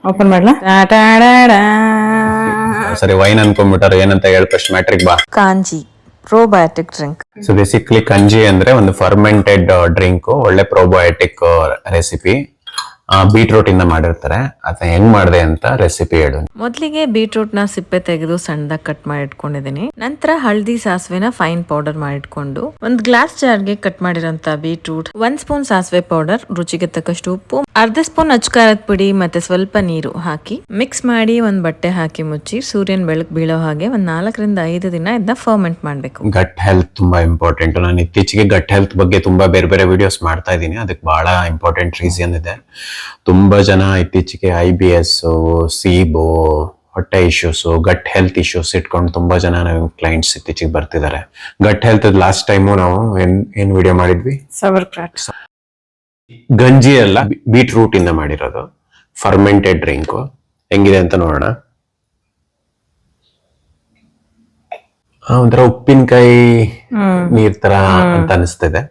Open ಮಾಡ್ಲಾ? ಸರಿ wine ಅನ್ಕೊಂಡ್ಬಿಟ್ಟಾರ ಏನಂತ ಹೇಳಿ ಫಸ್ಟ್ ಮ್ಯಾಟ್ರಿಕ್ ಬಾ. Kanji probiotic drink. So basically kanji ಅಂದ್ರೆ ಒಂದು ಫರ್ಮೆಂಟೆಡ್ ಡ್ರಿಂಕ್, ಒಳ್ಳೆ ಪ್ರೋಬಯೋಟಿಕ್ ರೆಸಿಪಿ. ಬೀಟ್ರೂಟ್ ಇಂದ ಮಾಡಿರ್ತಾರೆ. ಅದನ್ನ ಹೆಂಗ್ ಮಾಡಿದೆ ಅಂತ ರೆಸಿಪಿ ಹೇಳು. ಮೊದಲಿಗೆ ಬೀಟ್ರೂಟ್ ನ ಸಿಪ್ಪೆ ತೆಗೆದು ಸಣ್ಣದಾಗಿ ಕಟ್ ಮಾಡಿ ಇಟ್ಕೊಂಡಿದ್ದೀನಿ. ನಂತರ ಹಳದಿ ಸಾಸಿವೆನ ಫೈನ್ ಪೌಡರ್ ಮಾಡಿಟ್ಕೊಂಡು ಒಂದ್ ಗ್ಲಾಸ್ ಜಾರ್ಗೆ ಕಟ್ ಮಾಡಿರೋಂತ ಬೀಟ್ರೂಟ್, 1 ಸ್ಪೂನ್ ಸಾಸಿವೆ ಪೌಡರ್, ರುಚಿಗೆ ತಕ್ಕಷ್ಟು ಉಪ್ಪು, ಅರ್ಧ ಸ್ಪೂನ್ ಅಚ್ಕಾರದ ಪುಡಿ ಮತ್ತೆ ಸ್ವಲ್ಪ ನೀರು ಹಾಕಿ ಮಿಕ್ಸ್ ಮಾಡಿ ಒಂದ್ ಬಟ್ಟೆ ಹಾಕಿ ಮುಚ್ಚಿ ಸೂರ್ಯನ ಬೆಳಕು ಬೀಳೋ ಹಾಗೆ ಒಂದ್ 4 ರಿಂದ 5 ದಿನ ಇದನ್ನ ಫರ್ಮೆಂಟ್ ಮಾಡ್ಬೇಕು. ಗಟ್ ಹೆಲ್ತ್ ತುಂಬಾ ಇಂಪಾರ್ಟೆಂಟ್. ನಾನು ಇತ್ತೀಚೆಗೆ ಗಟ್ ಹೆಲ್ತ್ ಬಗ್ಗೆ ತುಂಬಾ ಬೇರೆ ಬೇರೆ ವಿಡಿಯೋಸ್ ಮಾಡ್ತಾ ಇದ್ದೀನಿ. ಅದಕ್ಕೆ ಬಹಳ ಇಂಪಾರ್ಟೆಂಟ್ ರೀಸನ್ ಇದೆ. ತುಂಬಾ ಜನ ಇತ್ತೀಚೆಗೆ IBS, ಸೀಬೋ, ಹೊಟ್ಟೆ ಇಶ್ಯೂಸ್, ಗಟ್ ಹೆಲ್ತ್ ಇಶ್ಯೂಸ್ ಇಟ್ಕೊಂಡು ತುಂಬಾ ಜನ ನಾವು ಕ್ಲೈಂಟ್ಸ್ ಇತ್ತೀಚೆಗೆ ಬರ್ತಿದ್ದಾರೆ. ಗಟ್ ಹೆಲ್ತ್ ಲಾಸ್ಟ್ ಟೈಮು ನಾವು ಏನ್ ವಿಡಿಯೋ ಮಾಡಿದ್ವಿ, ಸವರ್ಕ್ರಾಟ್ ಗಂಜಿ ಎಲ್ಲ ಬೀಟ್ರೂಟ್ ಇಂದ ಮಾಡಿರೋದು ಫರ್ಮೆಂಟೆಡ್ ಡ್ರಿಂಕ್. ಹೆಂಗಿದೆ ಅಂತ ನೋಡೋಣ. ಒಂಥರ ಉಪ್ಪಿನಕಾಯಿ ನೀರ್ ತರ ಅಂತ ಅನಿಸ್ತಿದೆ.